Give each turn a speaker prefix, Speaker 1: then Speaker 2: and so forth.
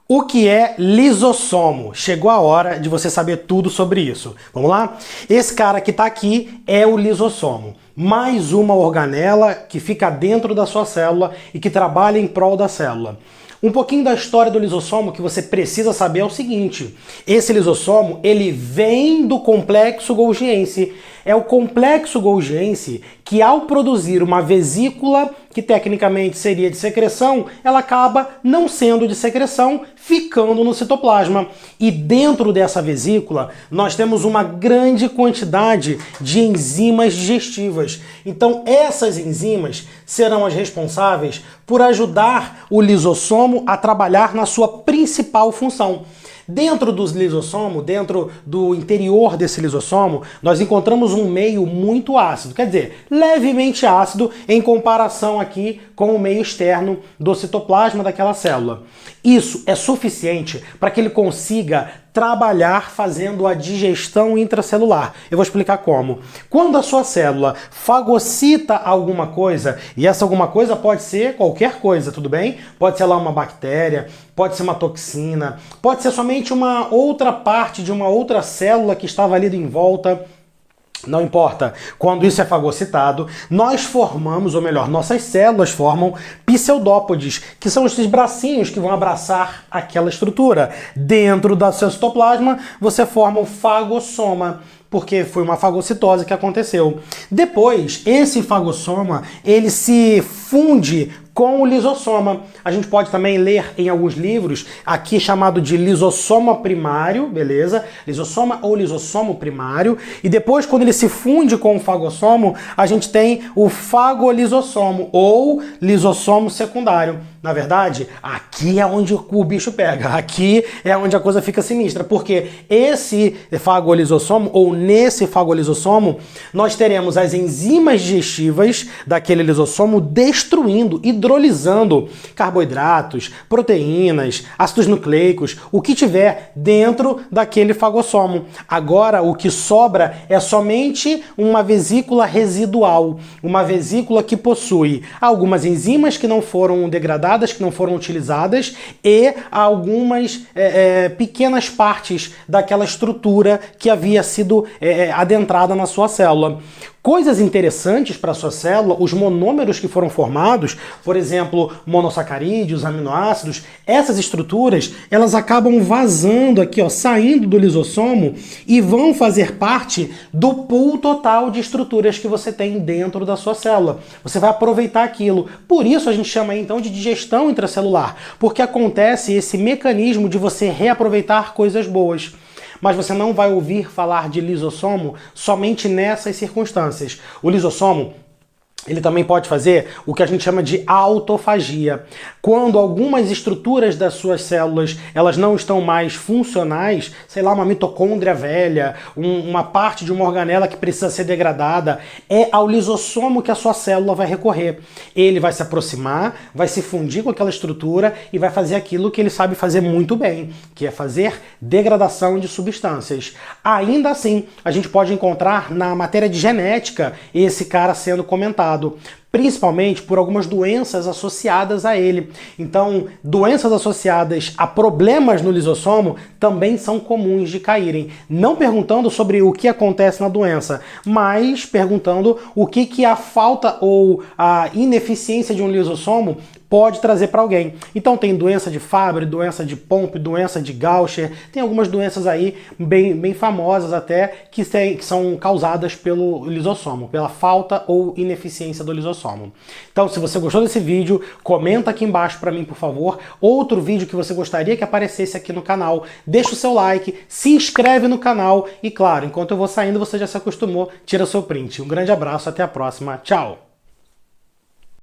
Speaker 1: O que é lisossomo? Chegou a hora de você saber tudo sobre isso. Vamos lá? Esse cara que está aqui é o lisossomo. Mais uma organela que fica dentro da sua célula e que trabalha em prol da célula. Um pouquinho da história do lisossomo que você precisa saber é o seguinte: esse lisossomo, ele vem do complexo golgiense. É o complexo golgiense que, ao produzir uma vesícula, que tecnicamente seria de secreção, ela acaba não sendo de secreção, ficando no citoplasma. E dentro dessa vesícula, nós temos uma grande quantidade de enzimas digestivas. Então, essas enzimas serão as responsáveis por ajudar o lisossomo a trabalhar na sua principal função. Dentro do lisossomo, dentro do interior desse lisossomo, nós encontramos um meio muito ácido, quer dizer, levemente ácido em comparação aqui com o meio externo do citoplasma daquela célula. Isso é suficiente para que ele consiga trabalhar fazendo a digestão intracelular. Eu vou explicar como. Quando a sua célula fagocita alguma coisa, e essa alguma coisa pode ser qualquer coisa, tudo bem? Pode ser lá uma bactéria, pode ser uma toxina, pode ser somente uma outra parte de uma outra célula que estava ali em volta. Não importa. Quando isso é fagocitado, nós formamos, ou melhor, nossas células formam pseudópodes, que são esses bracinhos que vão abraçar aquela estrutura. Dentro do seu citoplasma, você forma o fagossoma, porque foi uma fagocitose que aconteceu. Depois, esse fagossoma, ele se funde com o lisossoma. A gente pode também ler em alguns livros, aqui chamado de lisossoma primário, beleza? Lisossoma ou lisossomo primário. E depois, quando ele se funde com o fagossomo, a gente tem o fagolisossomo ou lisossomo secundário. Na verdade, aqui é onde o bicho pega. Aqui é onde a coisa fica sinistra, porque esse fagolisossomo, ou nesse fagolisossomo, nós teremos as enzimas digestivas daquele lisossomo destruindo, hidrolisando carboidratos, proteínas, ácidos nucleicos, o que tiver dentro daquele fagossomo. Agora, o que sobra é somente uma vesícula residual, uma vesícula que possui algumas enzimas que não foram degradadas, que não foram utilizadas, e algumas pequenas partes daquela estrutura que havia sido adentrada na sua célula. Coisas interessantes para a sua célula, os monômeros que foram formados, por exemplo, monossacarídeos, aminoácidos, essas estruturas, elas acabam vazando aqui, ó, saindo do lisossomo e vão fazer parte do pool total de estruturas que você tem dentro da sua célula. Você vai aproveitar aquilo. Por isso a gente chama aí, então, de digestão intracelular, porque acontece esse mecanismo de você reaproveitar coisas boas. Mas você não vai ouvir falar de lisossomo somente nessas circunstâncias. O lisossomo, ele também pode fazer o que a gente chama de autofagia. Quando algumas estruturas das suas células elas não estão mais funcionais, sei lá, uma mitocôndria velha, uma parte de uma organela que precisa ser degradada, é ao lisossomo que a sua célula vai recorrer. Ele vai se aproximar, vai se fundir com aquela estrutura e vai fazer aquilo que ele sabe fazer muito bem, que é fazer degradação de substâncias. Ainda assim, a gente pode encontrar na matéria de genética esse cara sendo comentado, principalmente por algumas doenças associadas a ele. Então, doenças associadas a problemas no lisossomo também são comuns de caírem. Não perguntando sobre o que acontece na doença, mas perguntando o que a falta ou a ineficiência de um lisossomo pode trazer para alguém. Então tem doença de Fabry, doença de Pompe, doença de Gaucher, tem algumas doenças aí bem famosas até que são causadas pelo lisossomo, pela falta ou ineficiência do lisossomo. Então, se você gostou desse vídeo, comenta aqui embaixo para mim, por favor, outro vídeo que você gostaria que aparecesse aqui no canal, deixa o seu like, se inscreve no canal e, claro, enquanto eu vou saindo, você já se acostumou, tira seu print. Um grande abraço, até a próxima, tchau!